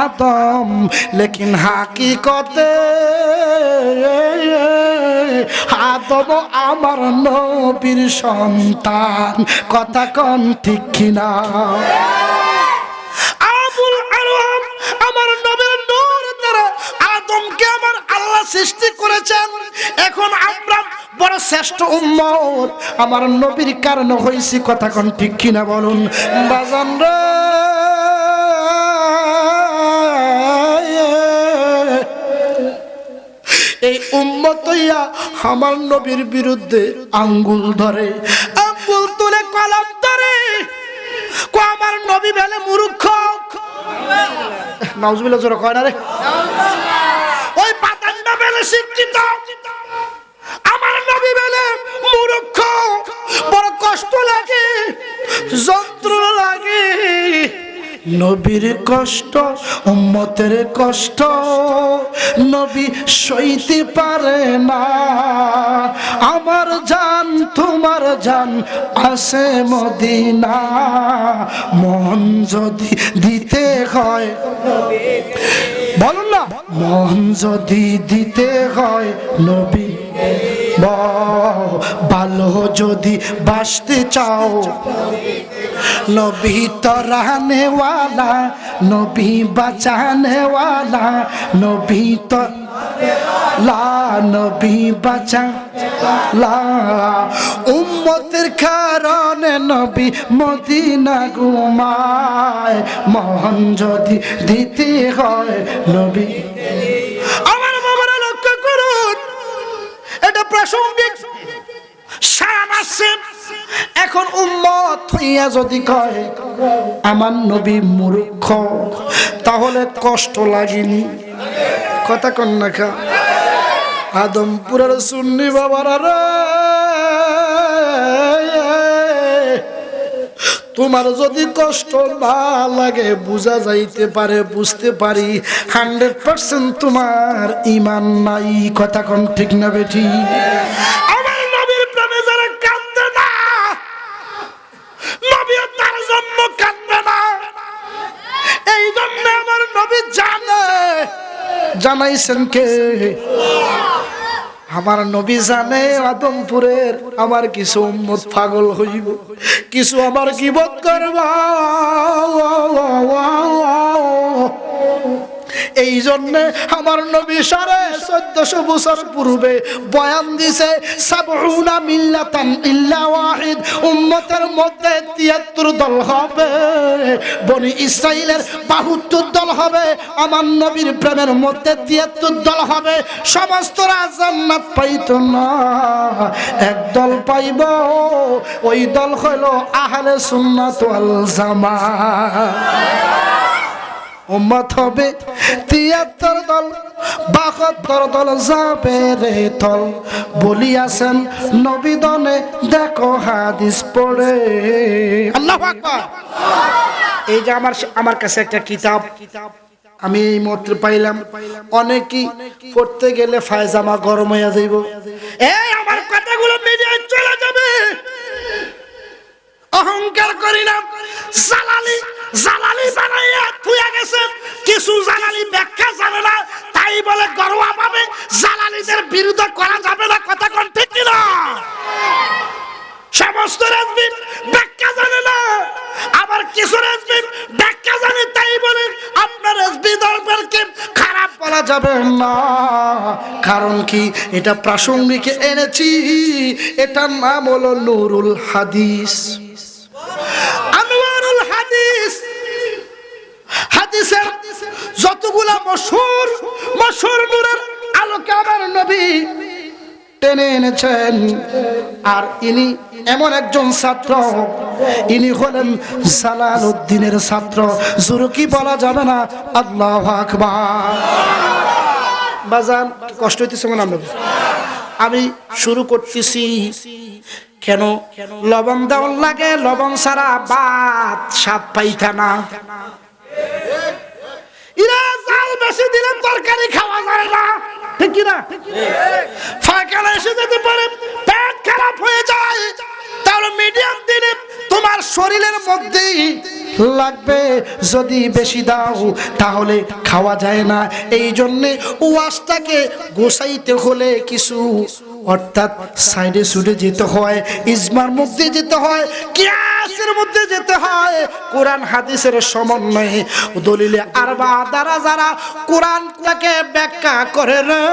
আদম, লেকিন হাকিকতে আদম আমার নবীর সন্তান। কথা কোন ঠিক কিনা? আবুল আরওয়াম আমার নবীর নূর দ্বারা আদমকে আমার আল্লাহ সৃষ্টি করেছেন। এখন আমরা বড় শ্রেষ্ঠ উম্মত আমার নবীর কারণে হইছি। কথা কোন ঠিক কিনা বলুন বাজান রে? এই উম্মত হইয়া আমার নবীর বিরুদ্ধে আঙ্গুল ধরে, আঙ্গুল তুলে কলম ধরে, কো আমার নবী বেলে মূর্খ। নাউজুবিল্লাহ জোরে কয় না রে। ওই পাতান্না বেলে শিক্ষিত, আমার নবী বেলে মূর্খ। বড় কষ্ট লাগে, যন্ত্রণা লাগে। নবীর কষ্ট উম্মতের কষ্ট নবী সইতে পারে না। আমার জান তোমার জান আছে মদিনা, মন যদি দিতে হয়, বলুন না, মন যদি দিতে হয় নবী, ভালো যদি বাসতে চাও, নবী তো रहने वाला, নবী বাঁচানে वाला, নবী তো লা, নবী বাঁচা লা। উম্মতের কারণে নবী মদিনা ঘুমায়, মন যদি দিতে হয় নবী। আমার বাবারা লক্ষ্য করুন, এটা প্রাসঙ্গিক শান আছে। এখন উম্মত হইয়া যদি কয় আমার নবী মূর্খ, তাহলে কষ্ট লাগেনি? কথা কন না খা? আদমপুরের সুন্নি বাবারা রে, তোমার যদি কষ্ট না লাগে, বুঝা যাইতে পারে, বুঝতে পারি 100% তোমার ঈমান নাই। কথা কোন ঠিক না বেঠি? আমার নবীর প্রেমে যারা কাঁদে না, নবী তার জন্য কাঁদবে না। এই জন্য আমার নবী জানে, জানাইছেন কে? আমার নবী জানে আদমপুরের আমার কিছু উম্মত পাগল হইব, কিছু আমার গীবত করবা। এই জন্যে আমার নবী 1450 বছর পূর্বে বয়ান দিছে, সাবউনা মিল্লাতান ইল্লা ওয়াহিদ, উম্মতের মধ্যে 73 দল হবে, বনি ইসরাইলের 72 দল হবে, আমার নবীর প্রেমের মধ্যে 73 দল হবে। সমস্তরা জান্নাত পাইতো না, এক দল পাইব, ওই দল হলো আহলে সুন্নাত ওয়াল জামাত। উম্মত হবে 73 দল, 72 দল যাবে রে তল, বলিয়াছেন নবী দনে, দেখো হাদিস পড়ে। আল্লাহু আকবার। এই যে আমার কাছে একটা কিতাব আমি এই মাত্র পাইলাম, অনেকেই পড়তে গেলে ফায়জামা গরম হইয়া যাইব। এই আমার কথাগুলো মিডিয়ায় চলে যাবে, অহংকার করি না। জালালি জালালি বানাইয়া থুয়া গেছে, কিছু জালালি ব্যাখ্যা জানে না, তাই বলে গরোয়া পাবে। জালালিদের বিরুদ্ধে করা যাবে না। কথা কোন ঠিক কিনা? সমস্ত রাজবীর ব্যাখ্যা জানে না, আবার কিছু রাজবীর ব্যাখ্যা জানে, তাই বলে আপনার রাজবী দরবারকে খারাপ বলা যাবে না। কারণ কি? এটা প্রাসঙ্গিক এনেছি, এটার নাম হলো নুরুল হাদিস, আনোয়ারুল হাদিস। হাদিসের যতগুলা মশহুর নূরের আলোকে আমার নবী টেনে এনেছেন। আর ইনি এমন একজন ছাত্র, ইনি হলেন জালালউদ্দিনের ছাত্র। জোরে কি বলা যাবে না? আল্লাহু আকবার। বাজান কষ্ট হইতেছে মনে হয়? আমি শুরু করতেছি। কেন লবণ দেওয়ার লাগে? লবণ ছাড়া ভাত স্বাদ পাইতা না। ইরা জাল বেশি দিলে তরকারি খাওয়া যায় না, ঠিক কি না? ফাঁকালে এসে যেতে পারে, পেট খারাপ হয়ে যায়। তাহলে মিডিয়াম দিনে তোমার শরীরের মধ্যে লাগবে, যদি বেশি দাও তাহলে খাওয়া যায় না। এই জন্যে ওয়াজটাকে গোছাইতে হলে কিছু অর্থাৎ সাইডে সুডে যেতে হয়, ইজমার মধ্যে যেতে হয়, কিয়াসের মধ্যে যেতে হয়, কোরআন হাদিসের সমন্বয়ে দলিলে আরবা দ্বারা যারা কোরআনটাকে ব্যাখ্যা করে রে,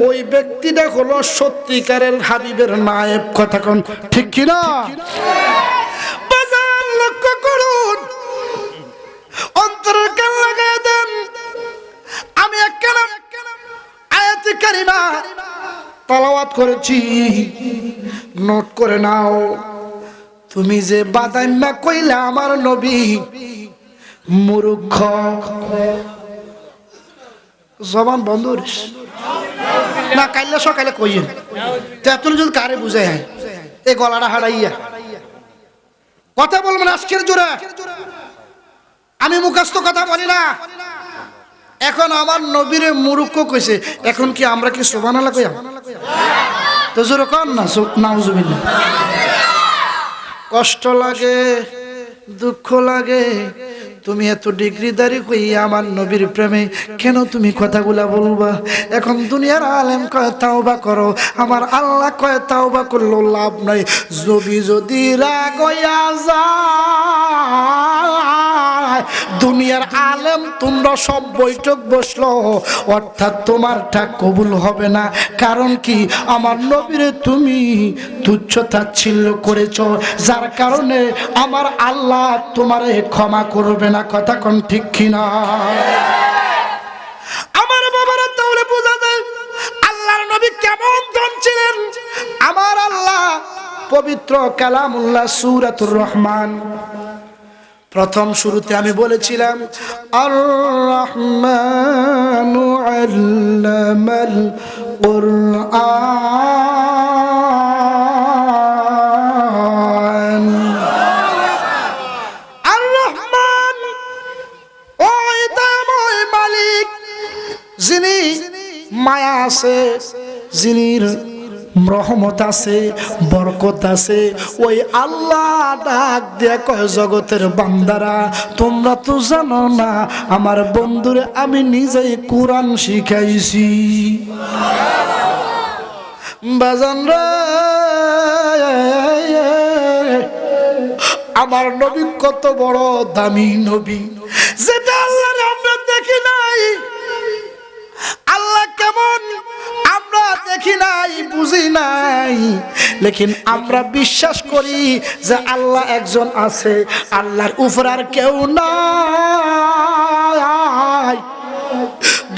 ওই ব্যক্তিটা হলো সত্যিকারের হাবিবের নায়েব। কথা কোন ঠিক কিনা? বাজার লক্ষ্য করুন, অন্তরের কান লাগায় দেন। আমি একখানা আয়াতে কারিমা তেলাওয়াত করেছি, নোট করে নাও। তুমি যে বাদাইম্মা কইলা আমার নবী মূর্খ, জবান বন্ধ না, কাইলে সকালে কইয়েন তেতুল যদি কারে বুঝাই হয় এই গলাটা হারাইয়া কথা বলবেন আজকের জোরে। আমি মুখস্থ কথা বলি না। এখন আমার নবীরে মূর্খ কইছে, এখন কি আমরা কি সুবহানাল্লাহ কইয়া তো জোরে কর না, নাউজুবিল্লাহ। কষ্ট লাগে, দুঃখ লাগে, তুমি এত ডিগ্রিদারি হইয়া আমার নবীর প্রেমে কেন তুমি কথাগুলা বলবা? এখন দুনিয়ার আলেম কয় তাওবা করো, আমার আল্লাহ কয় তাওবা করলো লাভ নাই। নবী যদি রাগ হইয়া যায়, দুনিয়ার আলেম তোমরা সব বৈঠক বসলো, অর্থাৎ তোমারটা কবুল হবে না। কারণ কি? আমার নবীরে তুমি তুচ্ছ তাচ্ছিল্য করেছ, যার কারণে আমার আল্লাহ তোমারে ক্ষমা করবে না। কথা কোন ঠিক কিনা? আমার বাবারা তাহলে বোঝা যায় আল্লাহর নবী কেমন জন ছিলেন। আমার আল্লাহ পবিত্র কালামুল্লাহ সূরাতুর রহমান প্রথম শুরুতে আমি বলেছিলাম আর রহমানু আল্লামাল কুরআন। আর রহমান ওই দয়াময় মালিক, যিনি মায়া আছে, যিনি রহমত আছে, বরকত আছে, ওই আল্লাহ ডাক দিয়ে কয় জগতের বান্দারা তোমরা তো জানো না আমার বন্ধুরে আমি নিজেই কোরআন শিখাইছি। বাজান রে, আমার নবী কত বড় দামি নবী, যেটা আল্লাহর আমরা দেখি নাই। আল্লাহ কেমন আমরা দেখি নাই, বুঝি নাই, লেকিন আমরা বিশ্বাস করি যে আল্লাহ একজন আছে, আল্লাহর উপর আর কেউ নাই।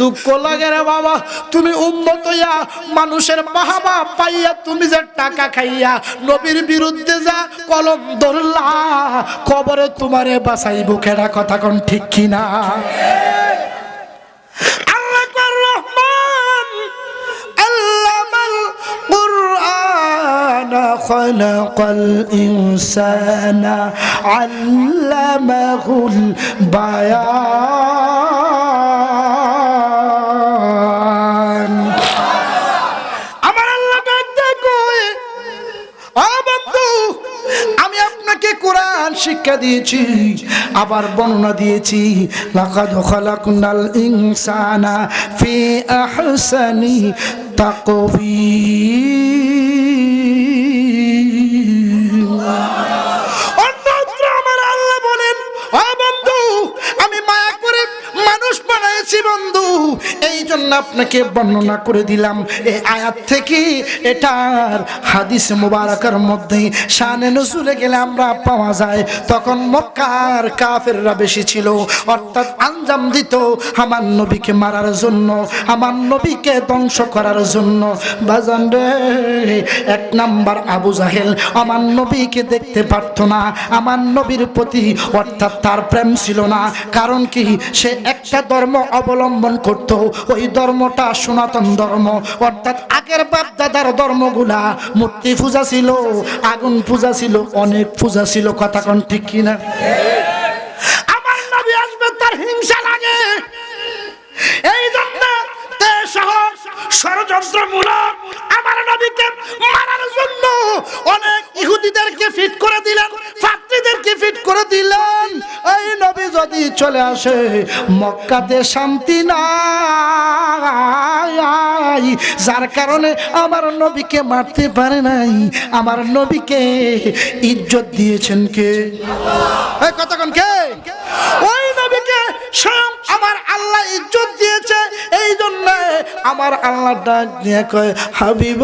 দুঃখ লাগে রে বাবা, তুমি উম্মত হইয়া মানুষের বাহাবা পাইয়া তুমি যে টাকা খাইয়া নবীর বিরুদ্ধে যা কলম ধরলা, কবরে তোমারে বাঁচাইব কেডা? কথা কোন ঠিক কিনা? خلق الإنسان علمه البيان। আমার আল্লাহ দেখো, ও বন্ধু, আমি আপনাকে কোরআন শিক্ষা দিয়েছি, আবার বর্ণনা দিয়েছি। লাকাদ খালাকনাল ইনসানা ফি আহসানি তাকওয়িম। অন্যত্র আমার আল্লাহ বলেন, ও বন্ধু, আমি মায়া করে মানুষ বানাইছি বন্ধু, এই জন্য আপনাকে বর্ণনা করে দিলাম। এই আয়াত থেকে এটার হাদিস মুবারাকার মধ্যে শানে নজুলে গেলে আমরা পাওয়া যায়, তখন মক্কার কাফেররা বেশি ছিল, অর্থাৎ আঞ্জাম দিত আমার নবীকে মারার জন্য, আমার নবীকে ধ্বংস করার জন্য। বাজান রে, এক নাম্বার আবু জাহেল আমার নবীকে দেখতে পারত না, আমার নবীর প্রতি অর্থাৎ তার প্রেম ছিল না। কারণ কি? সে একটা ধর্ম অবলম্বন করত, ওই ধর্মটা সনাতন ধর্ম, অর্থাৎ আগের বাপ দাদার ধর্মগুলা মূর্তি পূজা ছিল, আগুন পূজা ছিল, অনেক পূজা ছিল। কথা কোন ঠিক কিনা? আমার নবী আসবে তার হিংসা লাগে, এই জন্য ষড়যন্ত্রমূলক আমার নবীকে মারার জন্য অনেক ইহুদিদেরকে ফিট করে দিলেন, পাদ্রীদেরকে ফিট করে চলে আসে, মক্কাতে শান্তি নাই, যার কারণে আমার নবীকে মারতে পারে নাই। আমার নবীকে ইজ্জত দিয়েছেন কে? এই কতক্ষণ কে? ওই নবীকে স্বয়ং আমার আল্লাহ ইজ্জত দিয়েছে। এই জন্য আমার আল্লাহ ডাক দিয়ে কয়, হাবিব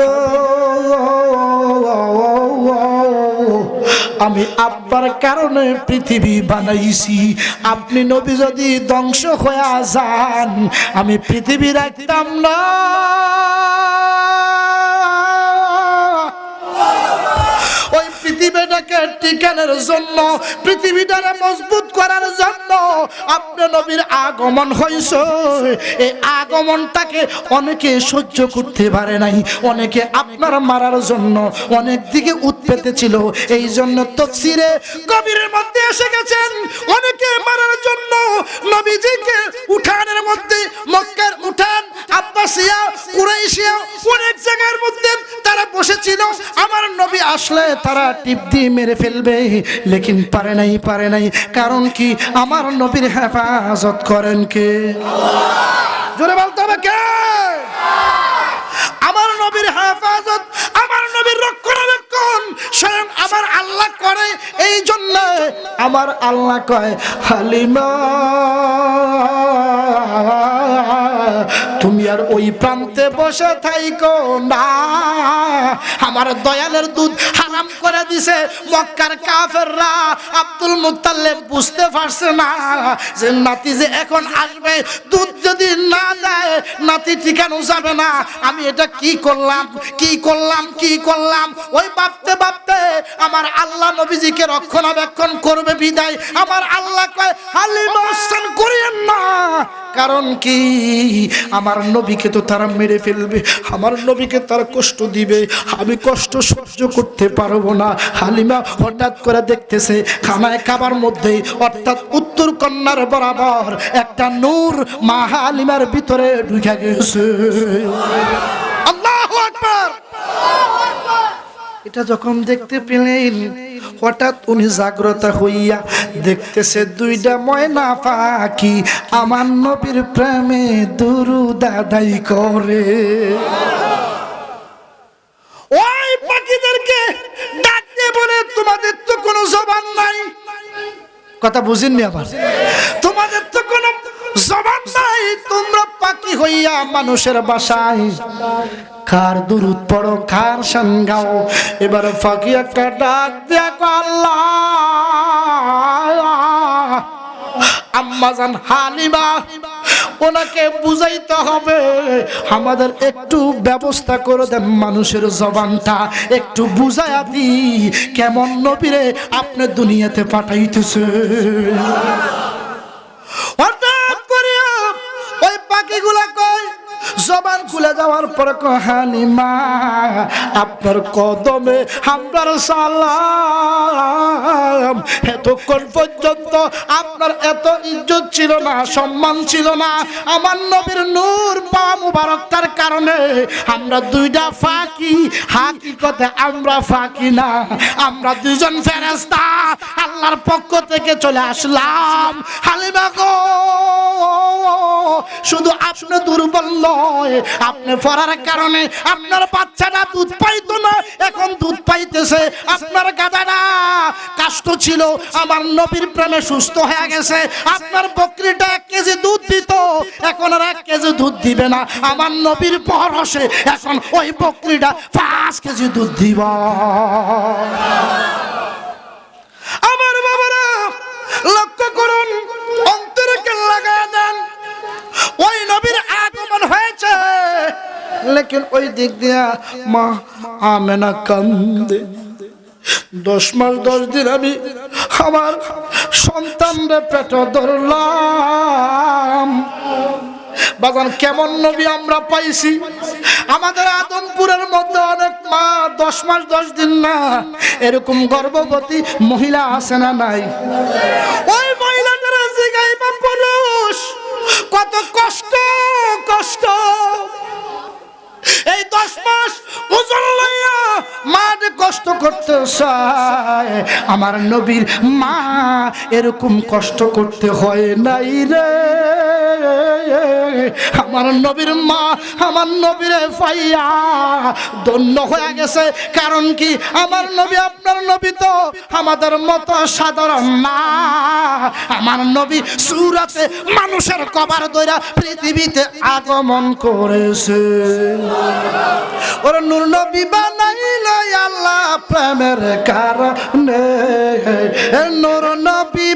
আমি আপনার কারণে পৃথিবী বানাইছি, আপনি নবী যদি ধ্বংস হয়ে যান আমি পৃথিবী রাখতাম না। ওই পৃথিবীটাকে টিকানোর জন্য, পৃথিবীটাকে মজবুত করার জন্য আপনার নবীর আগমন হয়েছে। এই আগমনটাকে অনেকে সহ্য করতে পারে নাই, অনেকে আপনার মারার জন্য অনেক দিকে উৎপেতে ছিল। এই জন্য তাফসীরে কবিরের মধ্যে এসে গেছেন, অনেকে মারার জন্য নবীজিকে উঠানের মধ্যে, মক্কার উঠান, আব্বাসিয়া, কুরাইশিয়া, অনেক জায়গার মধ্যে তারা বসেছিল। আমার নবী আসলে তারা টিপ দিয়ে মেরে ফেলবে, লেকিন পারে নাই। কারণ কি? আমার নবীর হেফাজত করেন কে? জোরে বলতে হবে কে? আমার নবীর হেফাজত, আমার নবীর রক্ষণাবেক্ষণ স্বয়ং আমার আল্লাহ করে। এই জন্য আমার আল্লাহ কয়, হালিমা তুমি আর ওই প্রান্তে বসে থাইকো না, আমার দয়ালের দুধ হারাম করে দিছে মক্কার কাফেররা। আব্দুল মুত্তালিব বুঝতে পারছে না যে নাতি যে এখন আসবে, দুধ যদি না দেয় নাতি ঠিকানো যাবে না। আমি এটা কি করলাম। ওই ভাবতে আমার আল্লাহ নবীজিকে রক্ষণাবেক্ষণ করবে বিদায় আমার আল্লাহ কয়, হালিমা হোসেন করিয়েন না। কারণ কি? আমার নবীকে তো তারা মেরে ফেলবে, আমার নবীকে তারা কষ্ট দিবে, আমি কষ্ট সহ্য করতে পারবো না। হালিমা হঠাৎ করে দেখতেছে খানায় কাবার মধ্যে, অর্থাৎ উত্তর কন্যার বরাবর একটা নূর মা হালিমার ভিতরে ঢুকে গেছে। আল্লাহু আকবার। এটা যখন দেখতে পেলেন, হঠাৎ উনি জাগ্রত হইয়া দেখতেছে দুইটা ময়না পাখি আমার নবীর প্রেমে দুরূদ আদায় করে। ওই পাখিদেরকে ডাক দিয়ে বলে, তোমাদের তো কোনো জবান নাই। কথা বুঝিনি আবার? তোমাদের তো কোনো জবান নাই, তোমরা পাখি হইয়া মানুষের বাসায় কার দুরূদ পড়ো, কার শান গাও। এবার ফাঁকি একটা ডাক দিয়া আল্লাহ, আম্মাজান হালিমা ওনাকে বুঝাইতে হবে, আমাদের একটু ব্যবস্থা করে দেন, মানুষের জবানটা একটু বুঝাইয়া দি, কেমন নবীরে আপনি দুনিয়াতে পাঠাইতেছে। হঠাৎ করে ওই পাখিগুলা কয়, জবান খুলে যাওয়ার পরে হালিমা আপনার কদমে আপনার সালাম। এতক্ষণ পর্যন্ত আপনার এত ইজ্জত ছিল না, সম্মান ছিল না, আমার নবীর নূর পা মুবারকতার কারণে আমরা দুইটা ফাঁকি, হাকিকতে আমরা ফাঁকি না, আমরা দুজন ফেরেশতা আল্লাহর পক্ষ থেকে চলে আসলাম। হালিমা গো, শুধু আপনি দুর্বল নয়, আপনি পড়ার কারণে আপনার বাচ্চাটা দুধ পাইতো না, এখন দুধ পাইতেছে। আপনার গাধাটা কষ্ট ছিল, আমার নবীর প্রেমে সুস্থ হয়ে গেছে। আপনার বকরিটা 1 কেজি দুধ দিত, এখন আর 1 কেজি দুধ দিবে না। আমার নবীর পরশে এখন ওই বকরিটা 5 কেজি দুধ দিব। আমার বাবারা লক্ষ্য করুন, অন্তরে লাগায় দেন, ওই নবীর আগমন হয়েছে, লেকিন ওই দিক দিয়া মা আমেনা কান্দে। 10 মাস 10 দিন আমি আমার সন্তানরে পেট ধরলাম। বাজান কেমন নবী আমরা পাইছি। আমাদের আদমপুরের মধ্যে অনেক মা 10 মাস 10 দিন না এরকম গর্ভবতী মহিলা আছে না নাই? ওই মহিলাটারা জিগাইবা পুরুষ কত কষ্ট কষ্ট। এই 10 মাস ওজন লইয়া মাঠে কষ্ট করতে চায় আমার নবীর মা এরকম কষ্ট করতে হয় নাই রে। আমার নবীর মা আমার নবীরে পাইয়া ধন্য হয়ে গেছে। কারণ কি আমার নবী আপনার নবী তো আমাদের মতো সাধারণ না। আমার নবী সূরাতে মানুষের কবর ধরে পৃথিবীতে আগমন করেছে। ওর নূর নবী বানাইলো আল্লাহ প্রেমের কারণে। নূর নবী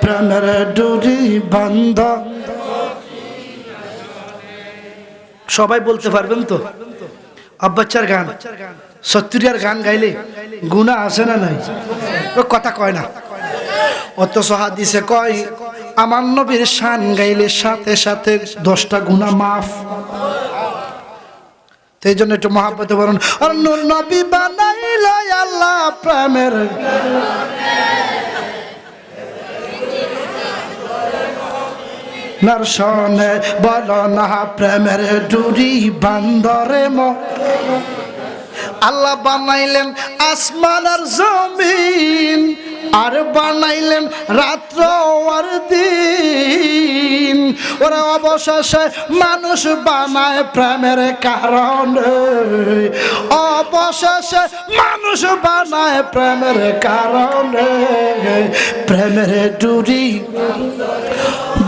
প্রেমের ডুরি বান্ধ। সবাই বলতে পারবেন তো আব্বাচ্চার গান সত্তরিয়ার গান গাইলে গুনাহ আছে না নাই? ও কথা কয় না। অথচ হাদিসে কয় আমার নবীর শান গাইলে সাথে সাথে 10টা গুনাহ মাফ। এই জন্য একটু মহাব্বতে বলুন আর নূর নবী বানাইলো আল্লাহ প্রেমের। নরসনে বলো না প্রেমের ডুরি বান্দরে মো। আল্লাহ বানাইলেন আসমান আর জমিন, আর বানাইলেন রাত্র আর দিন। ওরা অবশেষে মানুষ বানায় প্রেমের কারণে। অবশেষে মানুষ বানায় প্রেমের কারণে। প্রেমের ডুরি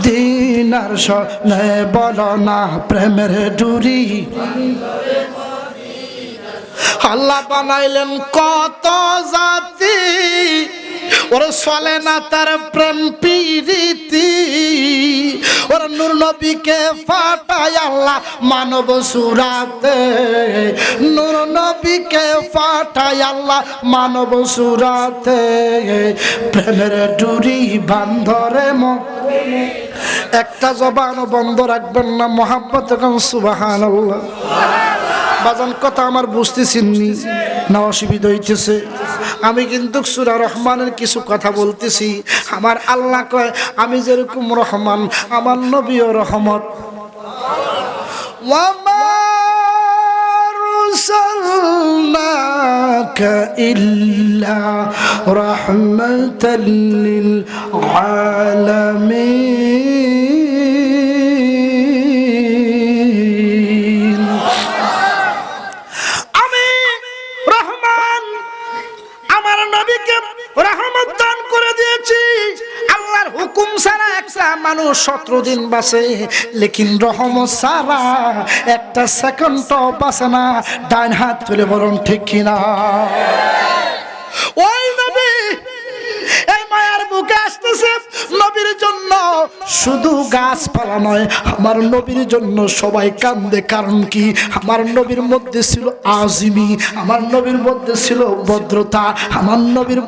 দিন আর সনে বলো না প্রেমের ডুরি। আল্লাহ বানাইলেন কত জাতি, ওর চলে না তার প্রেম প্রীতি। ওর নূর নবীকে ফাটায় আল্লাহ মানব সুরাতে। নূর নবীকে ফাটায় আল্লাহ মানব সুরাতে। প্রেমের ডুরি বান্ধরে মো। একটা জবান বন্ধ রাখবেন না, মহাব্বত সুবহানাল্লাহ। বাজান কথা আমার বুঝতেছিনি না অসুবিধা হইতেছে? আমি কিন্তু সূরা রহমানের কিছু কথা বলতেছি। আমার আল্লাহ কয় আমি যেরকম রহমান আমার নবীও রহমত। ওয়া মা আরসালনাকা ইল্লা রাহমাতাল লিল আলামিন। রহমত দান করে দিয়েছি। আল্লাহর হুকুম ছাড়া একটা মানুষ 17 দিন বাঁচে, লেকিন রহমত ছাড়া একটা সেকেন্ডও বাঁচে না। ডান হাত তুলে বলুন ঠিক কিনা? ওই নবী এই মায়ার বুকে আসতেছে নবীর জন্য। শুধু গাছপালা নয়, আমার নবীর জন্য সবাই কান্দে। কারণ কি? আমার নবীর মধ্যে ছিল আজিমি, আমার নবীর মধ্যে ছিল ভদ্রতা, আমার নবীর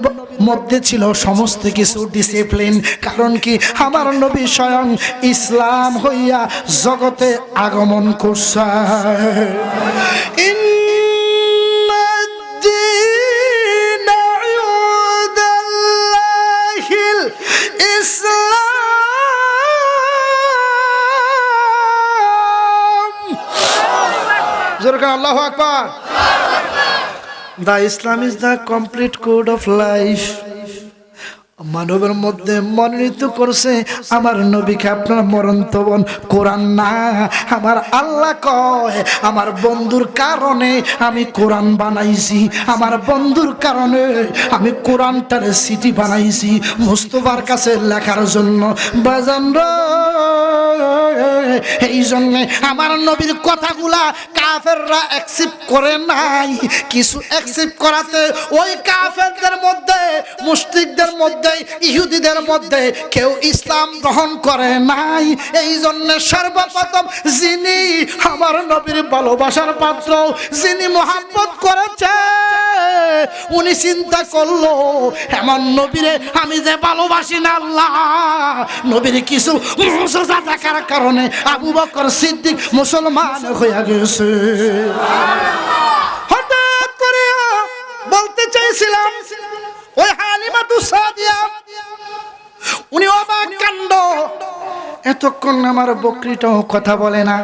মধ্যে ছিল সমস্ত কিছু ডিসিপ্লিন। কারণ কি? আমার নবী স্বয়ং ইসলাম হইয়া জগতে আগমন করছে। Allahu Akbar. The Islam is the complete code of life. মানবের মধ্যে মনোনীত করছে আমার নবীকে আপনার মরণতবন কোরআন না। আমার আল্লাহ কয় আমার বন্ধুর কারণে আমি কোরআন বানাইছি, আমার বন্ধুর কারণে আমি কোরআনটারে সিটি বানাইছি মুস্তাফার কাছে লেখার জন্য। বাজান রে, এই জন্য আমার নবীর কথাগুলা কাফেররা অ্যাকসেপ্ট করে নাই। কিছু অ্যাকসেপ্ট করাতে ওই কাফেরদের মধ্যে, মুশরিকদের মধ্যে, ইহুদিদের মধ্যে কেউ ইসলাম গ্রহণ করে নাই। এই জন্য সর্বপ্রথম যিনি আমার নবীর ভালোবাসার পাত্র, যিনি মহব্বত করেছে, উনি চিন্তা করলো এমন নবীরে আমি যে ভালোবাসি না আল্লাহ, নবীর কিছু মুজিজা দেখার কারণে আবু বকর সিদ্দিক মুসলমান হয়ে গেছে। হঠাৎ করে বলতে চাইছিলাম ওই হালিমাতু সাদিয়া, উনি অবাক কাণ্ড, এতক্ষণ আমার বকরিটাও কথা বলে না।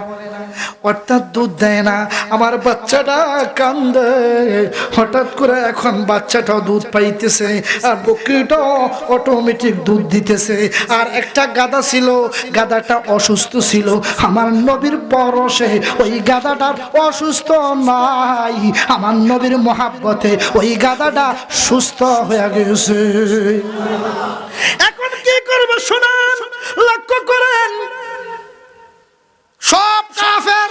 অর্থাৎ দুধ দেয় না। আমার বাচ্চাটা কান্দে, হঠাৎ করে এখন বাচ্চাটাও দুধ পাইতেছে আর বকরিটাও অটোমেটিক দুধ দিতেছে। আর একটা গাধা ছিল, গাধাটা অসুস্থ ছিল। আমার নবীর পরশে ওই গাধাটার অসুস্থ নাই, আমার নবীর মহাব্বতে ওই গাধাটা সুস্থ হয়ে গেছে। এখন কি করবো শুনুন, লক্ষ্য করেন, সব কাফের,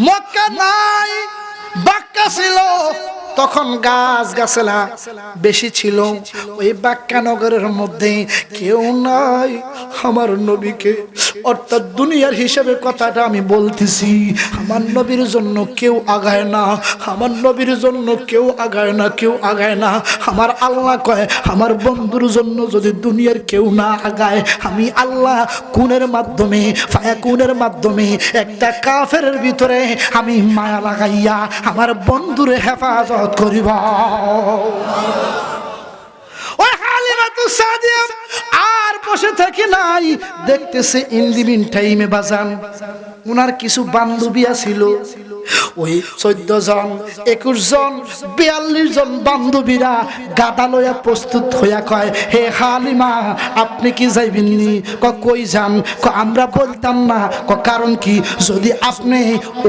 মক্কা নাই, বাক্কা ছিল তখন, গাছ গাছলা বেশি ছিল। ওই বাক্কা নগরের মধ্যে কেউ নাই আমার নবীকে, অর্থাৎ দুনিয়ার হিসেবে কথাটা আমি বলতেছি, আমার নবীর জন্য কেউ আগায় না, আমার নবীর জন্য কেউ আগায় না, কেউ আগায় না। আমার আল্লাহ কয়, আমার বন্ধুর জন্য যদি দুনিয়ার কেউ না আগায়, আমি আল্লাহ কুনের মাধ্যমে, ফায়াকুনের মাধ্যমে একটা কাফেরের ভিতরে আমি মায়া লাগাইয়া আমার বন্ধুরে হেফাজত করিব। ওই হালিমাতুস সাদিয়া আর বসে থাকে নাই, দেখতেছে ইন্দিবিন টাইমে বাজান উনার কিছু বান্ধবী ছিল, ওই 14 জন 21 জন 42 জন বান্ধবীরা গাদা লইয়া প্রস্তুত হইয়া কয়, হে হালিমা আপনি কি যাইবেননি? কই যান? আমরা বলতাম না। কারণ কি? যদি আপনি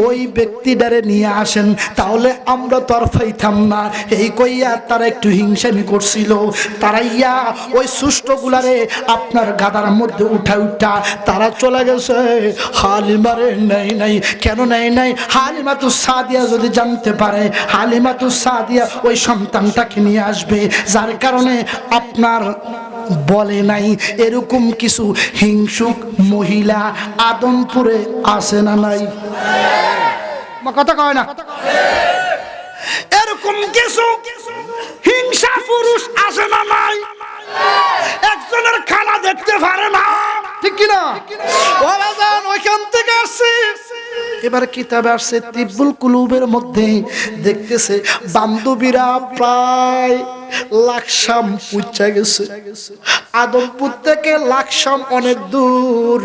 ওই ব্যক্তিটারে নিয়ে আসেন তাহলে আমরা তো আর পাইতাম না। এই কইয়া তারা একটু হিংসামি করছিল। তারা ইয়া ওই সুষ্ঠগুলারে আপনার গাদার মধ্যে উঠা তারা চলে গেছে। হালিমারে নাই নাই, কেন নাই নাই? হালিমাতুস সাদিয়া যদি জানতে পারে, হালিমাতুস সাদিয়া ওই সন্তানটাকে নিয়ে আসবে, যার কারণে আপনার বলে নাই। এরকম কিছু হিংসুক মহিলা আদমপুরে আছে না নাই? কথা কয় না? এরকম কিছু হিংসা পুরুষ আছে না নাই? একজনের খানা দেখতে পারে না, ঠিক কিনা? ওইখান থেকে আসছে। এবার কিতাবে আসছে তিব্বুল কুলুবের মধ্যে দেখতেছে বান্ধবীরা প্রায় লাকসাম পৌঁছে গেছে। আদমপুর থেকে লাকসাম অনেক দূর,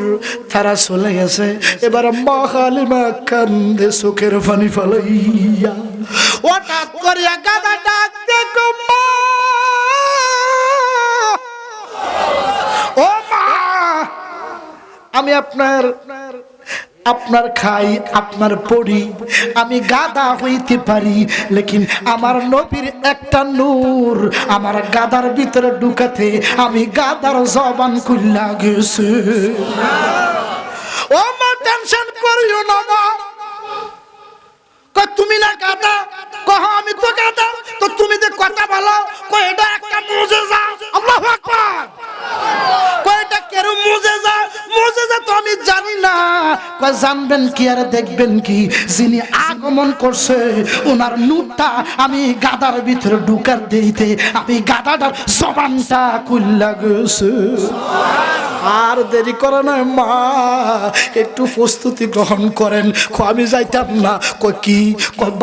তারা চলে গেছে। এবার মা হালিমা কান্দে চোখের পানি ফেলাইয়া, হঠাৎ করিয়া গাদা ডাক দেখো, মা ও মা, আমি আপনার খাই, আপনার পড়ি, আমি গাদা হইতে পারি, লেকিন আমার নবীর একটা নূর আমার গাদার ভিতরে ঢুকাতে আমি গাদার জবান খুললা গেছে। ও মা টেনশন করিও না মা। তুমি না গাদা? কহ আমি তো গাদা। তো তুমি যে কথা বলো, এটা একটা মুজিজা। আল্লাহু আকবার। কয়টা কেন মুজিজা? মুজিজা তো আমি জানি না। জানবেন কি আর দেখবেন কি? যিনি আগমন করছে ওনার নূরটা আমি গাদার ভিতরে ঢুকার দিতে আমি গাদাটার জবানটা খুললা গেছে। আর দেরি করে না মা, একটু প্রস্তুতি গ্রহণ করেন। আমি যাইতাম না। কি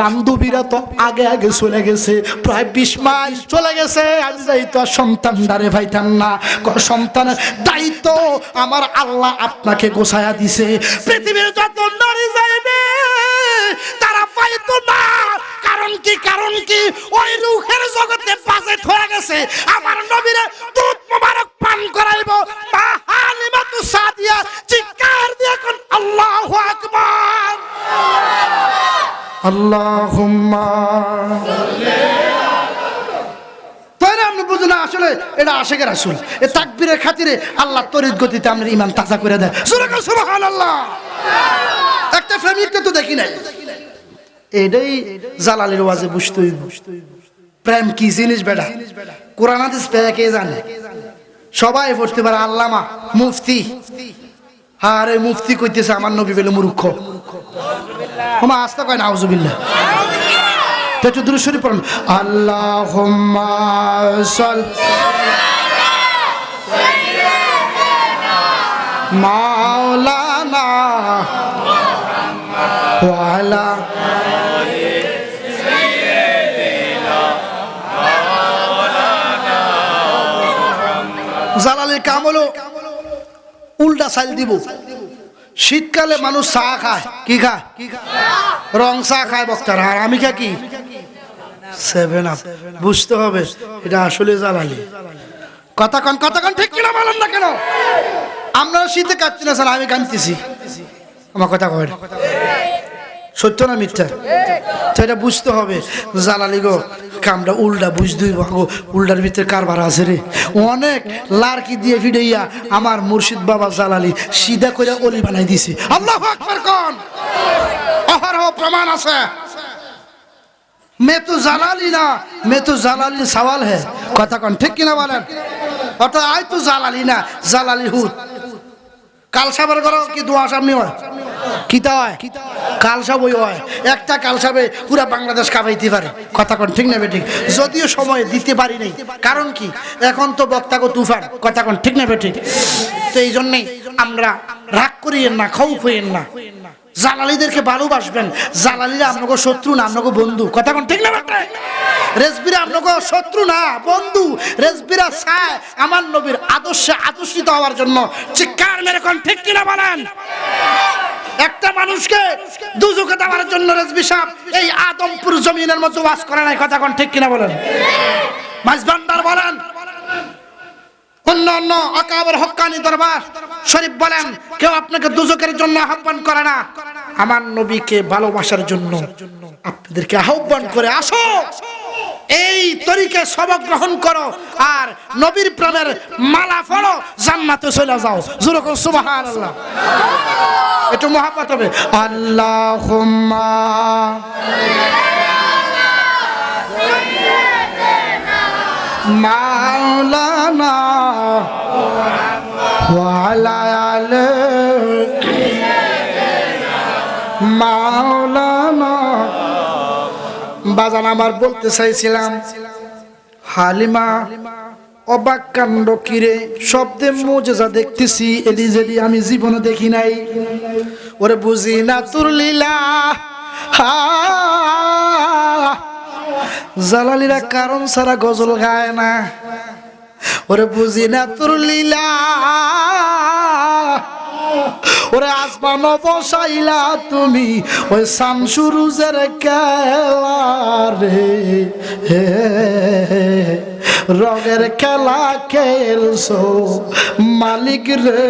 বান্ধবীরা তো আগে আগে চলে গেছে, প্রায় 20 মাইল চলে গেছে। আমি যাইতো সন্তান দারে ভাইতাম না। সন্তানের দায়িত্ব আমার আল্লাহ আপনাকে গোছায়া দিছে। পৃথিবীর যত নারী যাইবে তারা পাইতো না। কারণ কি? কারণ কি? ওই রূহের জগতে বাজেট হয়ে গেছে। আমার নবীরে দুধ মোবারক পান করাইবো। মা হালিমাতুস সাদিয়া চিৎকার দিয়ে কোন আল্লাহু আকবার। আল্লাহুম্মা তাইলে আপনি বুঝুন না, আসলে এটা আশেকের রাসূল। এ তাকবীরের খাতিরে আল্লাহ তরিত গতিতে আপনার ঈমান তাজা করে দেয়। সুবহানাল্লাহ। একটা প্রেমিককে তো দেখি নাই। এটাই জালালের ওয়াজে বুঝতে হইব। প্রেম কি জিনিস বেটা? কোরআন হাদিস পেয়ে কে জানে? সবাই পড়তে পারে। আল্লামা, মুফতি। আরে মুফতি কইতেছে আমার নবী বলে মূর্খ। ওমা আস্তা কয় নাউজুবিল্লাহ। তো একটু দুরূদ শরীফ পড়ুন। আল্লাহুম্মা সাল্লি মাওলানা ওয়া আলা জালালের কাম হলো উল্টা সাইল দিব। শীতকালে মানুষ চা খায়, কি খায়? রং চা খায় বক্তারা, আর আমি খাই কি? 7 আপ। বুঝতে হবে এটা আসলে জালালি। কথা কন ঠিক কিনা বলেন না কেন? আমরা শীতে কাটছি না স্যার, আমি কাঁদতেছি। আমার কথা কয় সত্য না মিথ্যা? তো এটা বুঝতে হবে। জালালি গো কামটা উল্টা বুঝতেই গো, উল্টার ভিতরে কারবার আছে রে। অনেক লারকি দিয়ে ফিডাইয়া আমার মুর্শিদ বাবা জালালি সিধা করে অলি বানাই দিছি। আল্লাহু আকবার কোন অহরহ প্রমাণ আছে। मैं तो জালালি না, मैं तो জালালি সওয়াল है। কথা কোন ঠিক কিনা বলেন? অর্থাৎ আই তো জালালি না, জালালি হুদ। কালসাবের করো কি দোয়া সামনে হয়, কিতা হয়? কালসাব ওই হয়, একটা কালসাবে পুরা বাংলাদেশ কাঁপাইতে পারে। কথা কোন ঠিক না বেঠিক? যদিও সময় দিতে পারি নাই, কারণ কি এখন তো বক্তাগো তুফান। কথা কোন ঠিক না বেঠিক? তো এই জন্যই আমরা রাগ করিয়েন না, খৌফ হইয়েন না, জালালিদেরকে ভালোবাসবেন। জালালিরা আপনাকে শত্রু না, আপনাকে বন্ধু। কথা কোন ঠিক না বেঠিক? রেজবিরা আপনাকে শত্রু না, বন্ধু। রেজবিরা চায় আমার নবীর আদর্শে আদর্শিত হওয়ার জন্য। চিৎকার মেরে কোন ঠিক কিনা বলেন? একটা মানুষকে দুজকে দেওয়ার জন্য রেজবি সাহেব এই আদমপুর জমিনের মতো ওয়াজ করে নাই। কথা কোন ঠিক কিনা বলেন? মাঝবান্ডার বলেন, অন্য আকাবের হক্কানি দরবার শরীফ বলেন, কেউ আপনাকে দুজকের জন্য আহ্বান করে না, আমার নবীকে ভালোবাসার জন্য আপনাদেরকে আহ্বান করে, আসো এই তরিকে সবক গ্রহণ করো আর নবীর প্রেমের মালা পড়ো, জান্নাতে চলে যাও। জোরে করো সুবহানাল্লাহ। একটু মহব্বত হবে। আল্লাহুম্মা মাওলানা ওয়া আলা আলি মাওলানা। বাজান আমার বলতে চাইছিলাম, হালিমা অবাক কাণ্ড কিরে, শব্দে মুজিজা দেখতেছি এলি যেদি আমি জীবনে দেখি নাই। ওরে বুঝি না তোর লীলা, জালালিরা কারণ ছাড়া গজল গায় না। ওরে বুঝি না তোর লীলা, ওরে আসমান বসাইলা তুমি ওই শামসুরুজের খেলা রে, রঙের খেলা খেলছো মালিক রে,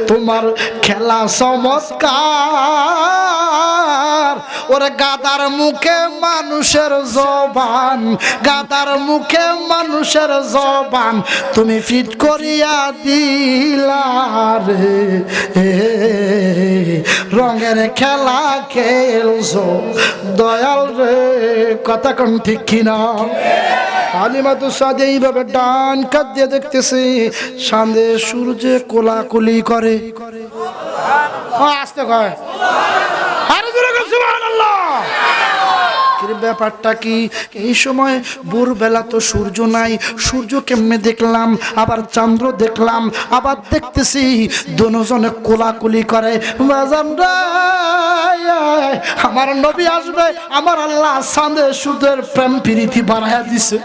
তোমার খেলা চমৎকার। ওরে গাদার মুখে মানুষের জবান, গাদার মুখে মানুষের জবান তুমি ফিট করিয়া দিলা রে, রঙের খেলা খেলছো দয়াল রে। কথা কোন ঠিক কিনা? হালিমা তো সাদে এইভাবে ডান কাত দিয়ে দেখতেছে, সামনে সূর্যে কোলাকুলি করে। আসতে কয় আরে জোরে কর সুবহানাল্লাহ। ব্যাপারটা কি? এই সময় ভোরবেলা তো সূর্য নাই, সূর্য কেমনে দেখলাম, আবার চন্দ্র দেখলাম, আবার দেখতেছি দুজনে কোলাকুলি করে। আমার নবী আসবে, আমার আল্লাহ সামনে সুদের প্রেম প্রীতি বাড়াইয়া দিছে।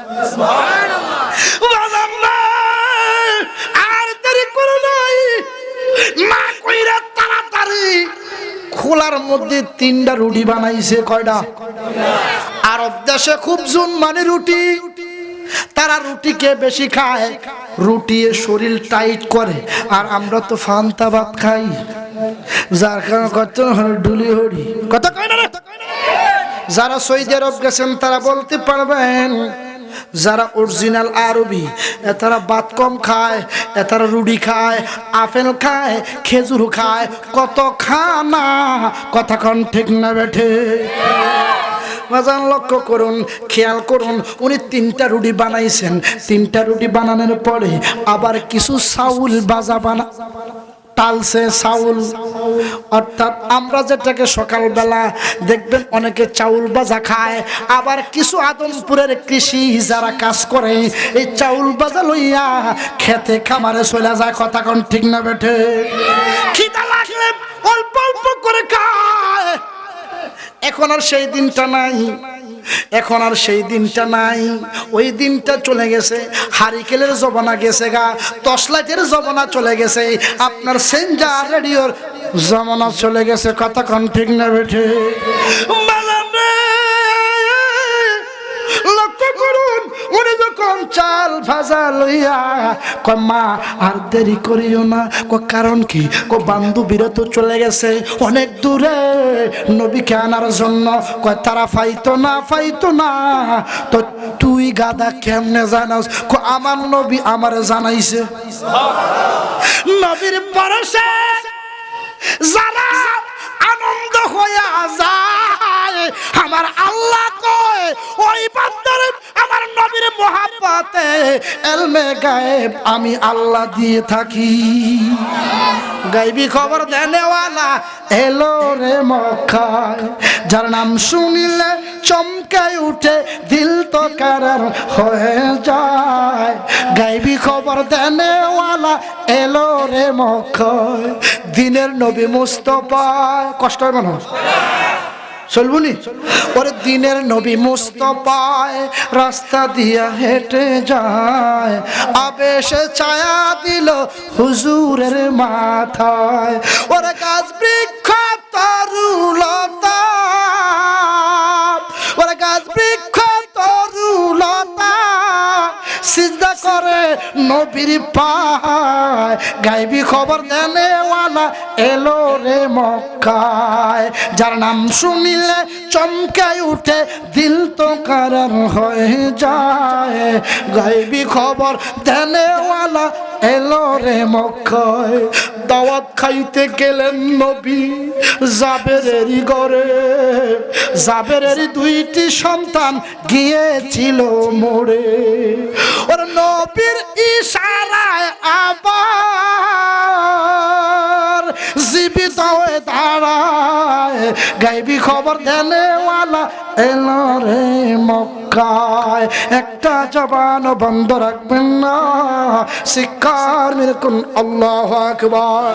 আর দেরি করে নাই, না কইরা তাড়াতাড়ি খোলার মধ্যে 3টা রুটি বানাইছে। কয়টা? আরব দেশে খুব জুন মানে রুটি, তারা রুটিকে বেশি খায়, রুটি শরীর টাইট করে। আর আমরা তো ফান্তা ভাত খাই, যার কারণে কত ডুলি হড়ি। কথা কয় না? যারা সৌদি আরব গেছেন তারা বলতে পারবেন, যারা অরিজিনাল আরবি তারা ভাত কম খায়, তারা রুটি খায়, আপেল খায়, খেজুর খায়, কত খানা। কথা কোন ঠিক না বেঠে? লক্ষ্য করুন, খেয়াল করুন, উনি 3টা রুটি বানাইছেন। 3টা রুটি বানানোর পরে আবার কিছু চাউল ভাজা টালছে চাউল। অর্থাৎ আমরা যেটাকে সকালবেলা দেখবেন অনেকে চাউল ভাজা খায়, আবার কিছু আদমপুরের কৃষি যারা কাজ করে এই চাউল ভাজা লইয়া খেতে খামারে চলে যায়। কথা কোন ঠিক না বেঠে? খিদা লাগলে অল্প অল্প করে খায়। এখন আর সেই দিনটা নাই, এখন আর সেই দিনটা নাই, ওই দিনটা চলে গেছে। হারিকেলের জমানা গেছে গা, টর্চলাইটের জমানা চলে গেছে। আপনার সেঞ্জার রেডিওর জামানা চলে গেছে, কথা কোন ঠিক না বেঠে? লক্ষ্য করুন, উনি যখন চাল ভাজা লইয়া মা আর দেরি করিও না, কারণ কি বান্ধবীরা তো চলে গেছে অনেক দূরে নবীকে আনার জন্য, তারা ফাইতো না তো তুই গাদা কেমনে জানাস? আমার নবী আমারে জানাইছে। নবীর পরশে যারা আনন্দ হইয়া যায়, আমার আল্লাহ কয় ওই বান্দারে আমার নবীর মহব্বতে ইলমে গায়েব আমি আল্লাহ দিয়ে থাকি। গায়বী খবর দেনেওয়ালা এলো রে মক্কায়, যার নাম শুনিলে চমকে উঠে দিল তো কারার হয়ে যায়। গায়বী খবর দেনেওয়ালা এলো রে মক্কায়, দিনের নবী মুস্তাফা। কষ্ট হয় মানুষ চলবুনি, ওরে দিনের নবী মুস্তাফায় রাস্তা দিয়া হেঁটে যায়, আবেশে ছায়া দিল হুজুরের মাথায়। ওরে গাছ বৃক্ষ তরুলতা, ওরে গাছ বৃক্ষ তরুলতা সিজদা করে নবীর পায়। গায়বী খবর দেনেওয়ালা এলো রে মক্কায়, যার নাম শুনিলে চমকে উঠে দিল তো কারার হয়ে যায়। গায়বী খবর দেনেওয়ালা এলো রে মক্কায়। দাওয়াত খাইতে গেলেন নবী জাবেরেরই ঘরে, জাবেরেরই দুইটি সন্তান গিয়েছিল মরে। ওর নবীর ইশারায় আবার জীবিত হয়ে দাঁড়ায়। গায়বী খবর দেনেওয়ালা এলো রে মক্কায়। একটা জবান বন্ধ রাখবেন না, শিক্ষার মিরকুন আল্লাহু আকবার।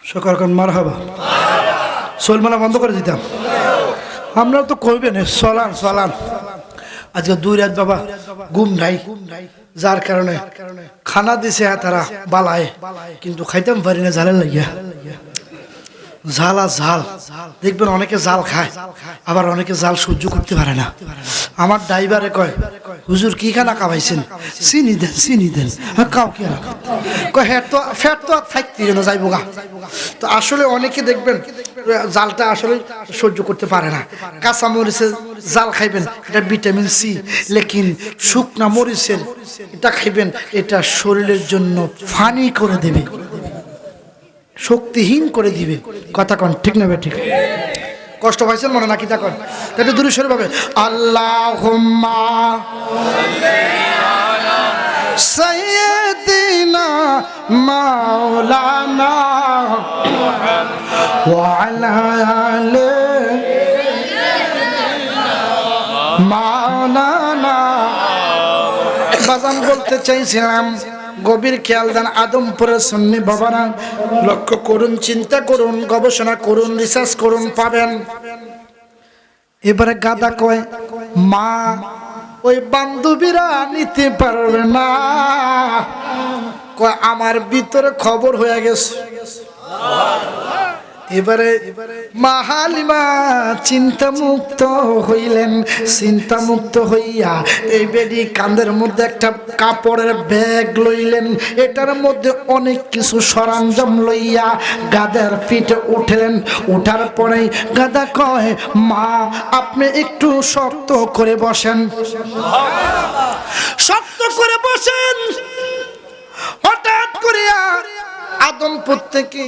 সকাল মারহাবা সোলমানা বন্ধ করে দিতাম। আমরা তো কইবেন চলান চলান। আজকে 2 রাত বাবা ঘুম নাই, যার কারণে খানা দিছে তারা বালায়, কিন্তু খাইতাম পারি না ঝালের লাগিয়া। ঝাল আর ঝাল দেখবেন অনেকে জাল খায়, আবার অনেকে জাল সহ্য করতে পারে না। আমার ড্রাইভারে কয়, হুজুর কি খানা খাওয়াইছেন? চিনি দেন চিনি দেন। কাউ কি ফ্যাট তো আর থাকতে না যাইব গা। তো আসলে অনেকে দেখবেন জালটা আসলে সহ্য করতে পারে না। কাঁচা মরিচের জাল খাইবেন, এটা ভিটামিন সি, লেকিন শুকনা মরিচের এটা খাইবেন, এটা শরীরের জন্য ফানি করে দেবে, শক্তিহীন করে দিবে। কথা কন ঠিক না? ঠিক কষ্ট পাইছেন মনে নাকি? তা কন এটা দূরে সরে পাবে। আল্লাহুম্মা সাইয়্যিদিনা মাওলানা ওয়া আলা আলি মাওলানা। বাজান বলতে চাইছিলাম গভীর খেয়াল দেন, আদমপুরের সুন্নি বাবারা লক্ষ্য করুন, চিন্তা করুন, গবেষণা করুন, রিসার্চ করুন, পাবেন। এবারে গাদা কয় মা ওই বান্ধবীরা নিতে পারবে না, কয় আমার ভিতরে খবর হয়ে গেছে। এবারে মা হালিমা চিন্তামুক্ত হইলেন। চিন্তামুক্ত হইয়া এই বেডি কাঁধের মধ্যে একটা কাপড়ের ব্যাগ লইলেন, এটার মধ্যে অনেক কিছু সরঞ্জাম লইয়া গাদার পিঠে উঠলেন। উঠার পরেই গাদা কয় মা আপনি একটু শক্ত করে বসেন, শক্ত করে বসেন। হঠাৎ করিয়া আদমপুর থেকে